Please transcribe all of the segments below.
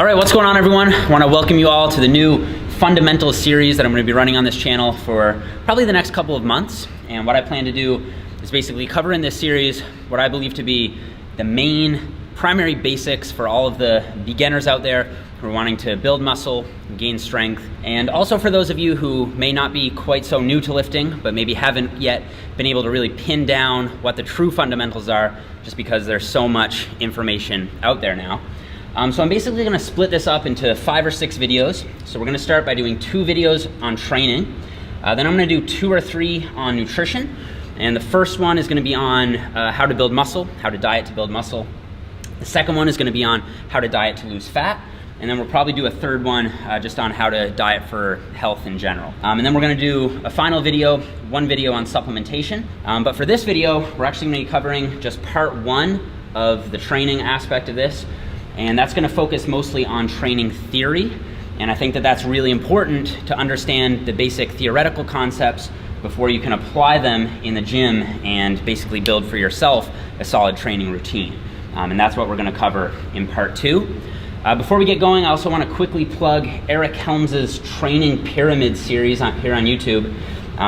All right, what's going on, everyone? I want to welcome you all to the new fundamentals series that I'm going to be running on this channel for probably the next couple of months. And what I plan to do is basically cover in this series what I believe to be the main primary basics for all of the beginners out there who are wanting to build muscle, gain strength, and also for those of you who may not be quite so new to lifting, but maybe haven't yet been able to really pin down what the true fundamentals are, just because there's so much information out there now. So I'm basically gonna split this up into 5 or 6 videos. So we're gonna start by doing 2 videos on training. Then I'm gonna do 2 or 3 on nutrition. And the first one is gonna be on how to build muscle, how to diet to build muscle. The second one is gonna be on how to diet to lose fat. And then we'll probably do a third one just on how to diet for health in general. And then we're gonna do a final video, 1 video on supplementation. But for this video, we're actually gonna be covering just part 1 of the training aspect of this. And that's gonna focus mostly on training theory. And I think that that's really important to understand the basic theoretical concepts before you can apply them in the gym and basically build for yourself a solid training routine. And that's what we're gonna cover in part 2. Before we get going, I also wanna quickly plug Eric Helms's Training Pyramid series here on YouTube.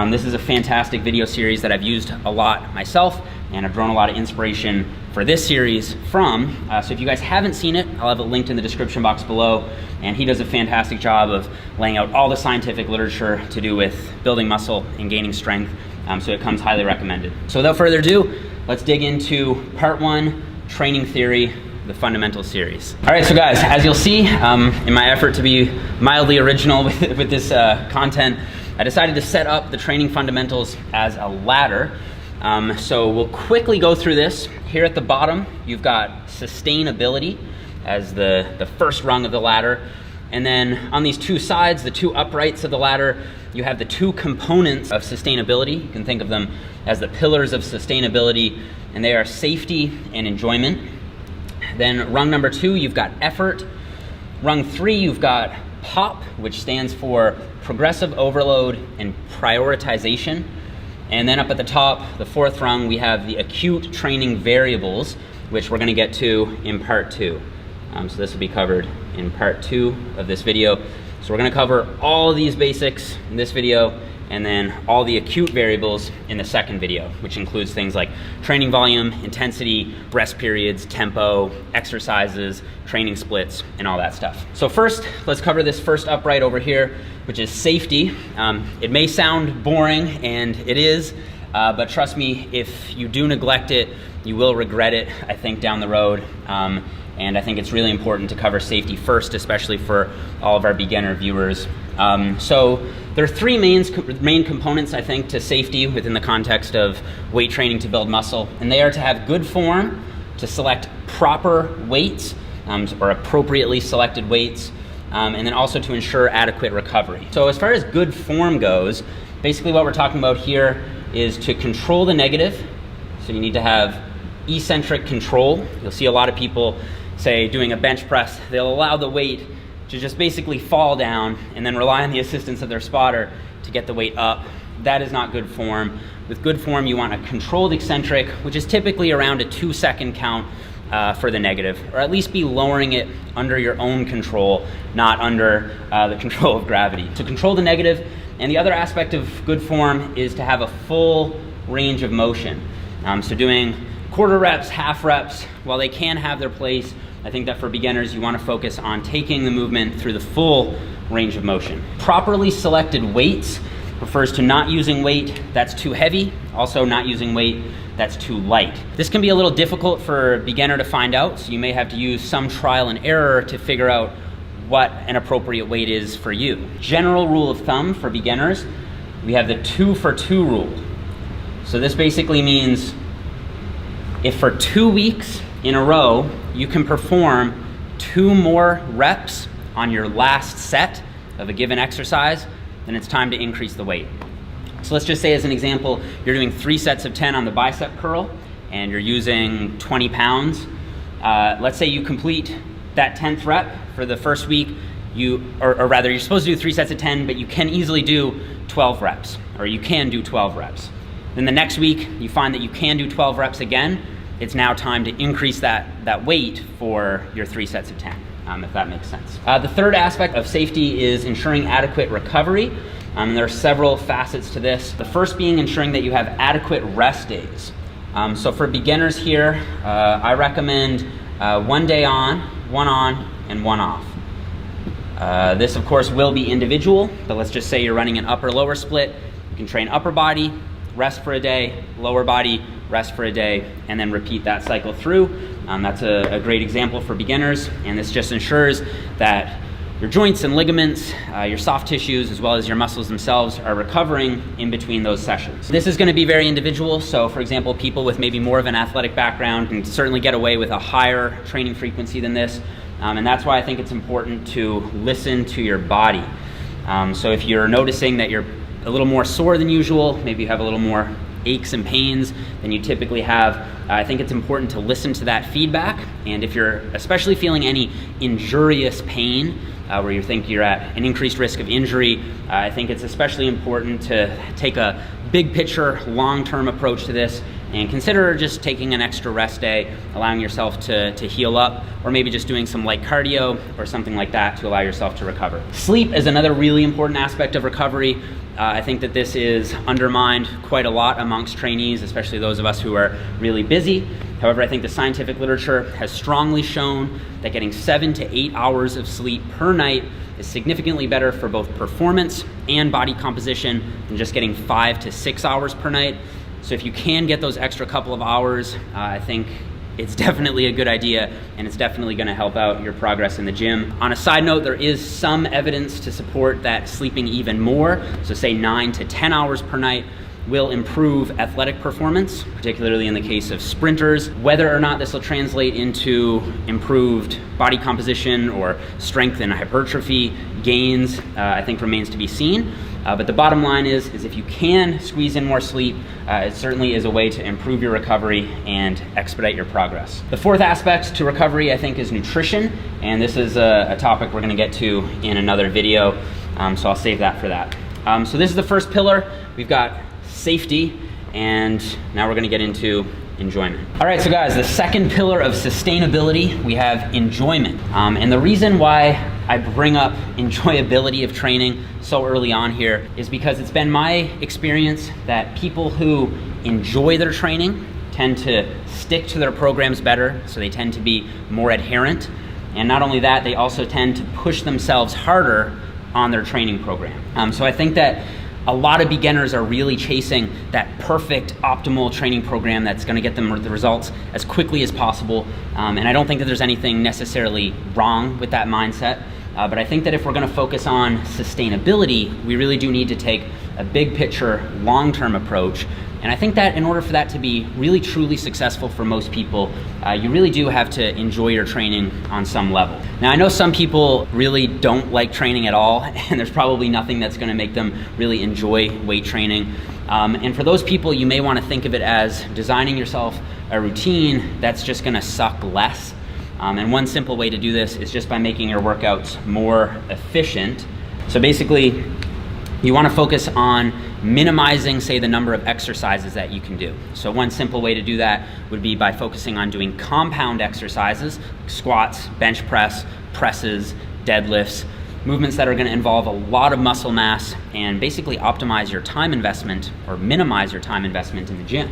This is a fantastic video series that I've used a lot myself, and I've drawn a lot of inspiration for this series from. So if you guys haven't seen it, I'll have it linked in the description box below. And he does a fantastic job of laying out all the scientific literature to do with building muscle and gaining strength. So it comes highly recommended. So without further ado, let's dig into part 1, training theory, the fundamental series. All right, so guys, as you'll see, in my effort to be mildly original with this content, I decided to set up the training fundamentals as a ladder. So we'll quickly go through this. Here at the bottom, you've got sustainability as the first rung of the ladder. And then on these 2 sides, the 2 uprights of the ladder, you have the 2 components of sustainability. You can think of them as the pillars of sustainability, and they are safety and enjoyment. Then rung number 2, you've got effort. Rung 3, you've got POP, which stands for progressive overload and prioritization. And then up at the top, the 4th rung, we have the acute training variables, which we're gonna get to in part 2. So this will be covered in part 2 of this video. So we're gonna cover all of these basics in this video, and then all the acute variables in the second video, which includes things like training volume, intensity, rest periods, tempo, exercises, training splits, and all that stuff. So first, let's cover this first upright over here, which is safety. It may sound boring, and it is, but trust me, if you do neglect it, you will regret it, I think, down the road. And I think it's really important to cover safety first, especially for all of our beginner viewers. So there are 3 main components, I think, to safety within the context of weight training to build muscle. And they are to have good form, to select proper weights, or appropriately selected weights, and then also to ensure adequate recovery. So as far as good form goes, basically what we're talking about here is to control the negative. So you need to have eccentric control. You'll see a lot of people say doing a bench press, they'll allow the weight to just basically fall down and then rely on the assistance of their spotter to get the weight up. That is not good form. With good form, you want a controlled eccentric, which is typically around a 2-second count for the negative, or at least be lowering it under your own control, not under the control of gravity. So control the negative. And the other aspect of good form is to have a full range of motion. So doing quarter reps, half reps, while they can have their place, I think that for beginners, you want to focus on taking the movement through the full range of motion. Properly selected weights refers to not using weight that's too heavy, also not using weight that's too light. This can be a little difficult for a beginner to find out, so you may have to use some trial and error to figure out what an appropriate weight is for you. General rule of thumb for beginners, we have the 2 for 2 rule. So this basically means if for 2 weeks in a row, you can perform 2 more reps on your last set of a given exercise, then it's time to increase the weight. So let's just say, as an example, you're doing 3 sets of 10 on the bicep curl, and you're using 20 pounds. Let's say you complete that 10th rep for the first week, or rather, you're supposed to do 3 sets of 10, but you can easily do 12 reps, or you can do 12 reps. Then the next week, you find that you can do 12 reps again. It's now time to increase that weight for your 3 sets of 10. if that makes sense. The third aspect of safety is ensuring adequate recovery. There are several facets to this. The first being ensuring that you have adequate rest days. So for beginners here, I recommend 1 day on, and 1 off. This of course will be individual, but let's just say you're running an upper-lower split. You can train upper body, rest for a day, lower body, rest for a day, and then repeat that cycle through. That's a great example for beginners, and this just ensures that your joints and ligaments, your soft tissues, as well as your muscles themselves are recovering in between those sessions. This is going to be very individual, so for example, people with maybe more of an athletic background can certainly get away with a higher training frequency than this, and that's why I think it's important to listen to your body. So if you're noticing that you're a little more sore than usual, maybe you have a little more aches and pains than you typically have, I think it's important to listen to that feedback. And if you're especially feeling any injurious pain, where you think you're at an increased risk of injury, I think it's especially important to take a big picture, long-term approach to this and consider just taking an extra rest day, allowing yourself to heal up, or maybe just doing some light cardio or something like that to allow yourself to recover. Sleep is another really important aspect of recovery. I think that this is undermined quite a lot amongst trainees, especially those of us who are really busy. However, I think the scientific literature has strongly shown that getting 7 to 8 hours of sleep per night is significantly better for both performance and body composition than just getting 5 to 6 hours per night. So if you can get those extra couple of hours, I think it's definitely a good idea, and it's definitely going to help out your progress in the gym. On a side note, there is some evidence to support that sleeping even more, so say 9 to 10 hours per night, will improve athletic performance, particularly in the case of sprinters. Whether or not this will translate into improved body composition or strength and hypertrophy gains, I think remains to be seen. But the bottom line is if you can squeeze in more sleep, it certainly is a way to improve your recovery and expedite your progress. The fourth aspect to recovery, I think, is nutrition. And this is a topic we're gonna get to in another video, so I'll save that for that. So this is the first pillar. We've got safety, and now we're gonna get into enjoyment. All right, so guys, the second pillar of sustainability, we have enjoyment. And the reason why I bring up enjoyability of training so early on here is because it's been my experience that people who enjoy their training tend to stick to their programs better, so they tend to be more adherent. And not only that, they also tend to push themselves harder on their training program. So I think that a lot of beginners are really chasing that perfect, optimal training program that's gonna get them the results as quickly as possible. And I don't think that there's anything necessarily wrong with that mindset. But I think that if we're gonna focus on sustainability, we really do need to take a big picture, long-term approach. And I think that in order for that to be really truly successful for most people, you really do have to enjoy your training on some level. Now, I know some people really don't like training at all, and there's probably nothing that's gonna make them really enjoy weight training. And for those people, you may wanna think of it as designing yourself a routine that's just gonna suck less. And one simple way to do this is just by making your workouts more efficient. So basically, you want to focus on minimizing, say, the number of exercises that you can do. So one simple way to do that would be by focusing on doing compound exercises, squats, bench press, presses, deadlifts, movements that are going to involve a lot of muscle mass and basically optimize your time investment or minimize your time investment in the gym,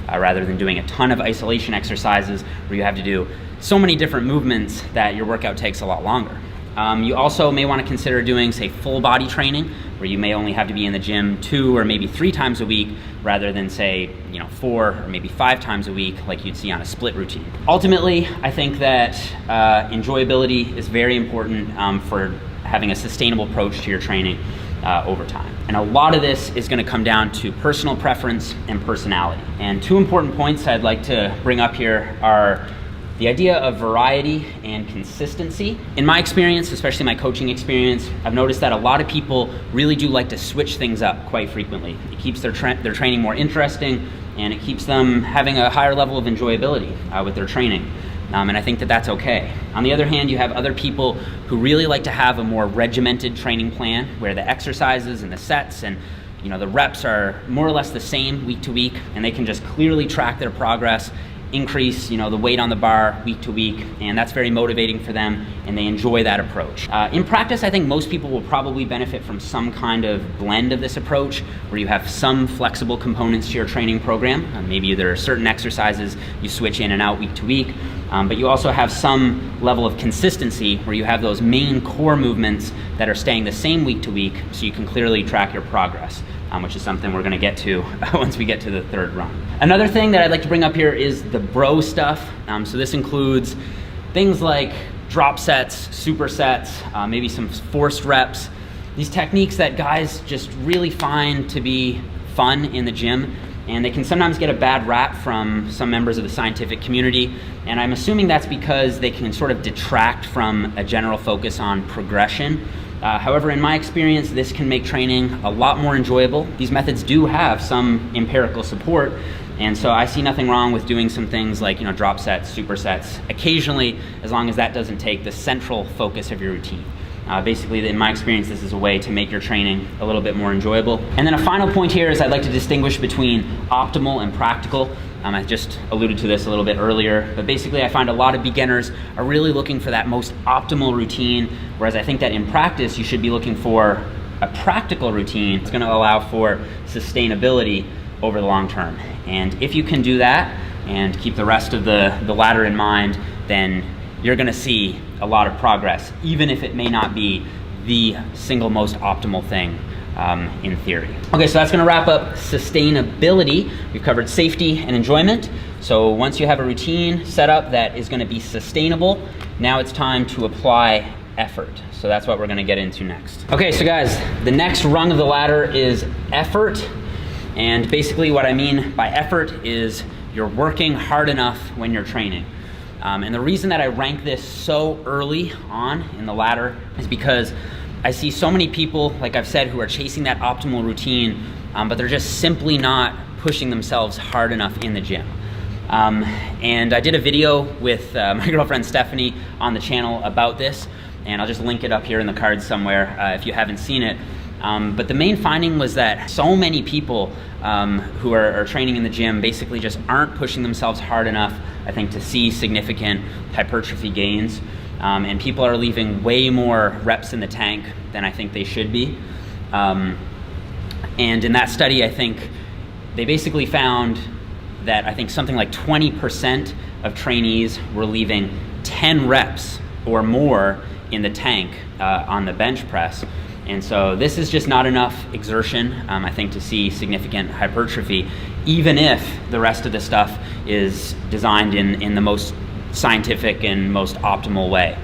rather than doing a ton of isolation exercises where you have to do so many different movements that your workout takes a lot longer. You also may want to consider doing, say, full body training, where you may only have to be in the gym 2 or maybe 3 times a week, rather than, say, 4 or maybe 5 times a week like you'd see on a split routine. Ultimately, I think that enjoyability is very important for having a sustainable approach to your training over time. And a lot of this is going to come down to personal preference and personality. And 2 important points I'd like to bring up here are the idea of variety and consistency. In my experience, especially my coaching experience, I've noticed that a lot of people really do like to switch things up quite frequently. It keeps their training more interesting, and it keeps them having a higher level of enjoyability with their training. And I think that that's okay. On the other hand, you have other people who really like to have a more regimented training plan where the exercises and the sets and the reps are more or less the same week to week, and they can just clearly track their progress increase, the weight on the bar week to week, and that's very motivating for them, and they enjoy that approach. In practice, I think most people will probably benefit from some kind of blend of this approach, where you have some flexible components to your training program. Maybe there are certain exercises you switch in and out week to week, but you also have some level of consistency where you have those main core movements that are staying the same week to week, so you can clearly track your progress, which is something we're gonna get to once we get to the third run. Another thing that I'd like to bring up here is the bro stuff. So this includes things like drop sets, supersets, maybe some forced reps. These techniques that guys just really find to be fun in the gym, and they can sometimes get a bad rap from some members of the scientific community, and I'm assuming that's because they can sort of detract from a general focus on progression. However, in my experience, this can make training a lot more enjoyable. These methods do have some empirical support, and so I see nothing wrong with doing some things like drop sets, supersets, occasionally, as long as that doesn't take the central focus of your routine. Basically, in my experience, this is a way to make your training a little bit more enjoyable. And then a final point here is I'd like to distinguish between optimal and practical. I just alluded to this a little bit earlier, but basically I find a lot of beginners are really looking for that most optimal routine, whereas I think that in practice you should be looking for a practical routine that's gonna allow for sustainability over the long term. And if you can do that and keep the rest of the ladder in mind, then you're gonna see a lot of progress, even if it may not be the single most optimal thing in theory. Okay, so that's gonna wrap up sustainability. We've covered safety and enjoyment. So once you have a routine set up that is gonna be sustainable, now it's time to apply effort. So that's what we're gonna get into next. Okay, so guys, the next rung of the ladder is effort. And basically what I mean by effort is you're working hard enough when you're training. And the reason that I rank this so early on in the ladder is because I see so many people, like I've said, who are chasing that optimal routine, but they're just simply not pushing themselves hard enough in the gym. And I did a video with my girlfriend Stephanie on the channel about this, and I'll just link it up here in the cards somewhere if you haven't seen it. But the main finding was that so many people who are training in the gym basically just aren't pushing themselves hard enough, I think, to see significant hypertrophy gains. And people are leaving way more reps in the tank than I think they should be. And in that study, I think they basically found that I think something like 20% of trainees were leaving 10 reps or more in the tank on the bench press. And so this is just not enough exertion, I think, to see significant hypertrophy, even if the rest of the stuff is designed in the most scientific and most optimal way.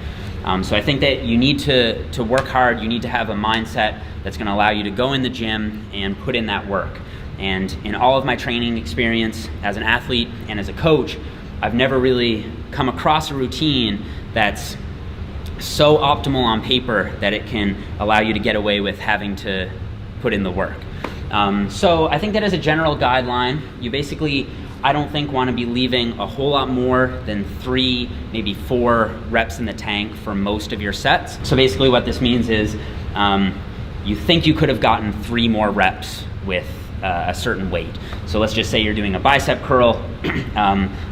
So I think that you need to work hard. You need to have a mindset that's gonna allow you to go in the gym and put in that work. And in all of my training experience as an athlete and as a coach, I've never really come across a routine that's so optimal on paper that it can allow you to get away with having to put in the work. So I think that as a general guideline, you basically, I don't think, want to be leaving a whole lot more than 3, maybe 4 reps in the tank for most of your sets. So basically what this means is you think you could have gotten 3 more reps with a certain weight. So let's just say you're doing a bicep curl.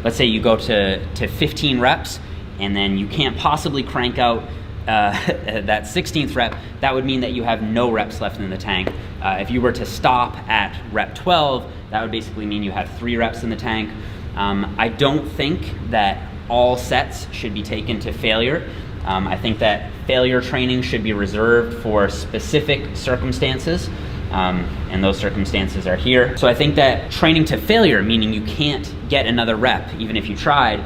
Let's say you go to 15 reps, and then you can't possibly crank out that 16th rep. That would mean that you have no reps left in the tank. If you were to stop at rep 12, that would basically mean you have 3 reps in the tank. I don't think that all sets should be taken to failure. I think that failure training should be reserved for specific circumstances, and those circumstances are here. So I think that training to failure, meaning you can't get another rep even if you tried,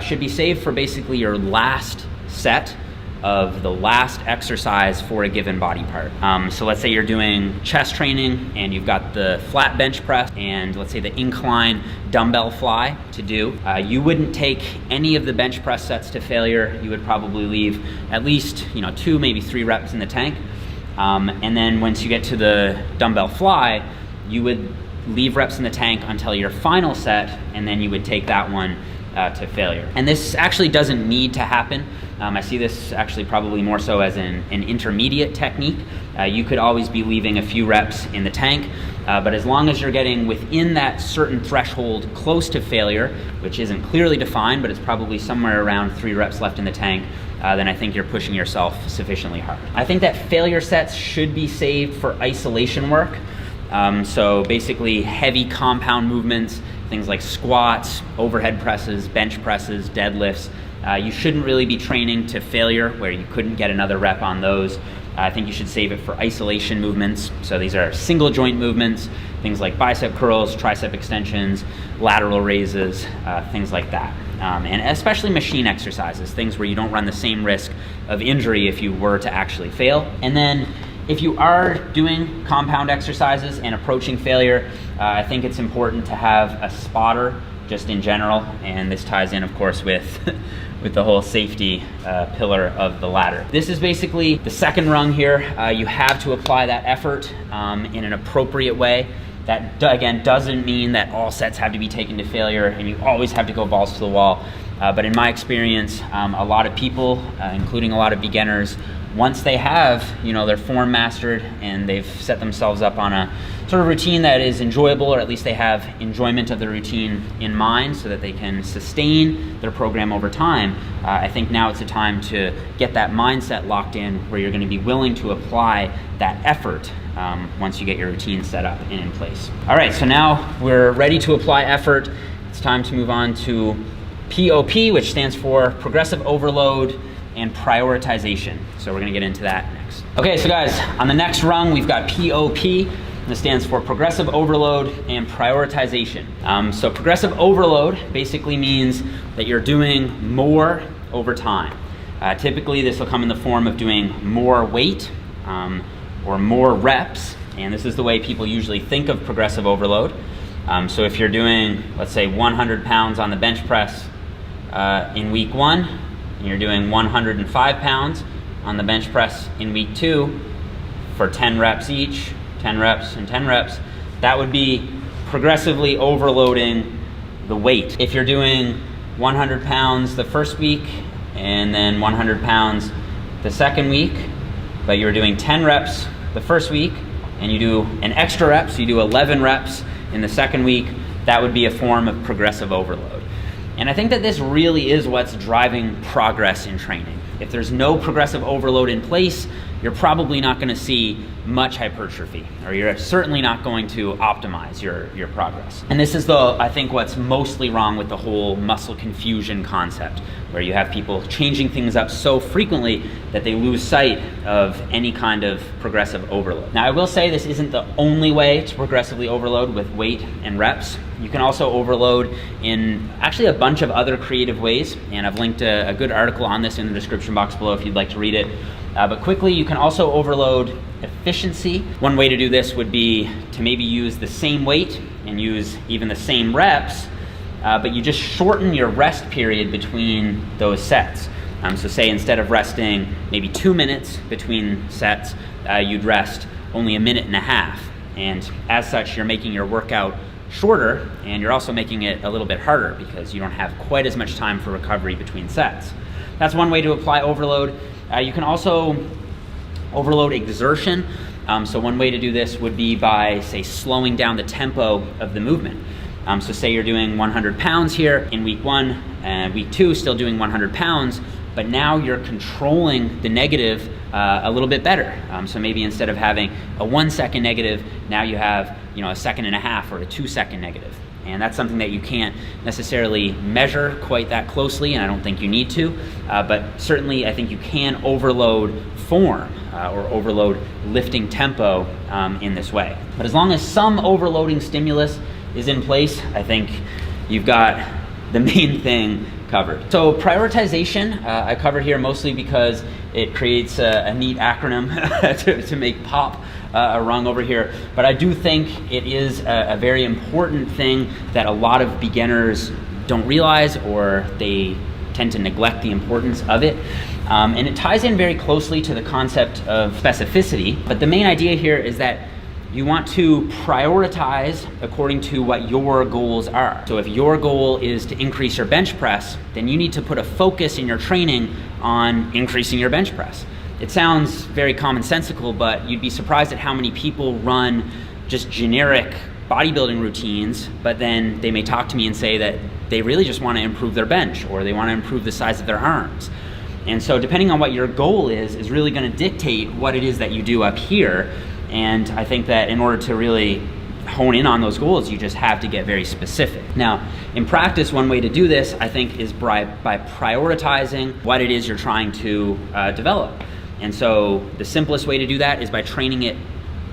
should be saved for basically your last set of the last exercise for a given body part. So let's say you're doing chest training and you've got the flat bench press and let's say the incline dumbbell fly to do. You wouldn't take any of the bench press sets to failure. You would probably leave at least 2, maybe 3 reps in the tank. And then once you get to the dumbbell fly, you would leave reps in the tank until your final set, and then you would take that one to failure. And this actually doesn't need to happen. I see this actually probably more so as an intermediate technique. You could always be leaving a few reps in the tank, but as long as you're getting within that certain threshold close to failure, which isn't clearly defined, but it's probably somewhere around 3 reps left in the tank, then I think you're pushing yourself sufficiently hard. I think that failure sets should be saved for isolation work. So basically heavy compound movements, things like squats, overhead presses, bench presses, deadlifts. You shouldn't really be training to failure where you couldn't get another rep on those. I think you should save it for isolation movements. So these are single joint movements, things like bicep curls, tricep extensions, lateral raises, things like that. And especially machine exercises, things where you don't run the same risk of injury if you were to actually fail. And then if you are doing compound exercises and approaching failure, I think it's important to have a spotter just in general. And this ties in, of course, with the whole safety pillar of the ladder. This is basically the second rung here. You have to apply that effort in an appropriate way. That, again, doesn't mean that all sets have to be taken to failure and you always have to go balls to the wall. But in my experience, a lot of people, including a lot of beginners, once they have, their form mastered and they've set themselves up on a sort of routine that is enjoyable, or at least they have enjoyment of the routine in mind so that they can sustain their program over time, I think now it's a time to get that mindset locked in where you're going to be willing to apply that effort once you get your routine set up and in place. All right, so now we're ready to apply effort. It's time to move on to POP, which stands for progressive overload and prioritization. So we're gonna get into that next. Okay, so guys, on the next rung, we've got POP. This stands for progressive overload and prioritization. So progressive overload basically means that you're doing more over time. Typically, this will come in the form of doing more weight or more reps, and this is the way people usually think of progressive overload. So if you're doing, let's say, 100 pounds on the bench press in week 1, and you're doing 105 pounds on the bench press in week 2 for 10 reps each, 10 reps and 10 reps, that would be progressively overloading the weight. If you're doing 100 pounds the first week and then 100 pounds the second week, but you're doing 10 reps the first week and you do an extra rep, so you do 11 reps in the second week, that would be a form of progressive overload. And I think that this really is what's driving progress in training. If there's no progressive overload in place, you're probably not going to see much hypertrophy, or you're certainly not going to optimize your progress. And this is I think what's mostly wrong with the whole muscle confusion concept, where you have people changing things up so frequently that they lose sight of any kind of progressive overload. Now, I will say this isn't the only way to progressively overload with weight and reps. You can also overload in actually a bunch of other creative ways, and I've linked a good article on this in the description box below if you'd like to read it. But quickly, you can also overload efficiency. One way to do this would be to maybe use the same weight and use even the same reps, but you just shorten your rest period between those sets. So say instead of resting maybe 2 minutes between sets, you'd rest only 1.5 minutes. And as such, you're making your workout shorter, and you're also making it a little bit harder because you don't have quite as much time for recovery between sets. That's one way to apply overload. You can also overload exertion. So one way to do this would be by, say, slowing down the tempo of the movement. So say you're doing 100 pounds here in week 1, and week 2 still doing 100 pounds, but now you're controlling the negative a little bit better. So maybe instead of having a 1 second negative, now you have a 1.5 seconds or a 2 second negative. And that's something that you can't necessarily measure quite that closely, and I don't think you need to, but certainly I think you can overload form or overload lifting tempo in this way. But as long as some overloading stimulus is in place, I think you've got the main thing covered. So prioritization, I covered here mostly because it creates a neat acronym to make POP a rung over here. But I do think it is a very important thing that a lot of beginners don't realize, or they tend to neglect the importance of it. And it ties in very closely to the concept of specificity. But the main idea here is that You want to prioritize according to what your goals are. So if your goal is to increase your bench press, then you need to put a focus in your training on increasing your bench press. It sounds very commonsensical, but you'd be surprised at how many people run just generic bodybuilding routines, but then they may talk to me and say that they really just want to improve their bench, or they want to improve the size of their arms. And so depending on what your goal is really going to dictate what it is that you do up here. And I think that in order to really hone in on those goals, you just have to get very specific. Now, in practice, one way to do this, I think, is by prioritizing what it is you're trying to develop. And so the simplest way to do that is by training it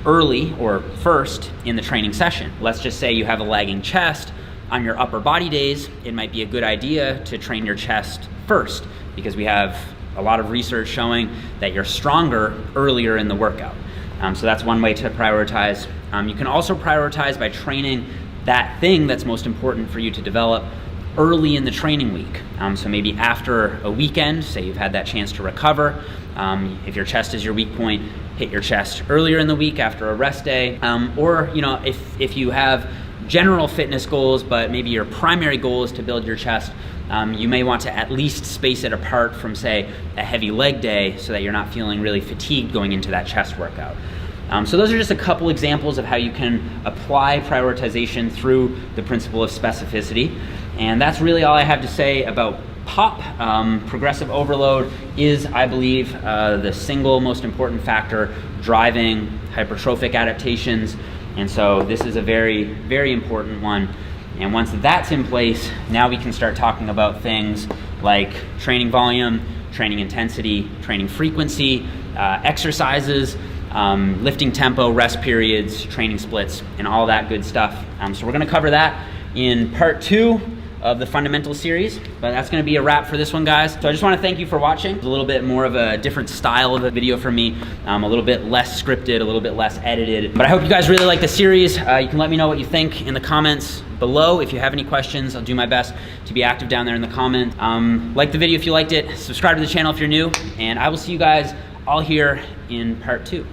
early or first in the training session. Let's just say you have a lagging chest. On your upper body days, it might be a good idea to train your chest first, because we have a lot of research showing that you're stronger earlier in the workout. So that's one way to prioritize. You can also prioritize by training that thing that's most important for you to develop early in the training week. So maybe after a weekend, say you've had that chance to recover. If your chest is your weak point, hit your chest earlier in the week after a rest day. Or if you have general fitness goals, but maybe your primary goal is to build your chest, you may want to at least space it apart from, say, a heavy leg day, so that you're not feeling really fatigued going into that chest workout. So those are just a couple examples of how you can apply prioritization through the principle of specificity. And that's really all I have to say about POP. Progressive overload is, I believe, the single most important factor driving hypertrophic adaptations. And so this is a very, very important one. And once that's in place, now we can start talking about things like training volume, training intensity, training frequency, exercises, lifting tempo, rest periods, training splits, and all that good stuff. So we're gonna cover that in part 2 of the fundamental series, but that's gonna be a wrap for this one, guys. So I just wanna thank you for watching. It's a little bit more of a different style of a video for me, a little bit less scripted, a little bit less edited, but I hope you guys really like the series. You can let me know what you think in the comments below. If you have any questions, I'll do my best to be active down there in the comments. Like the video if you liked it, subscribe to the channel if you're new, and I will see you guys all here in part 2.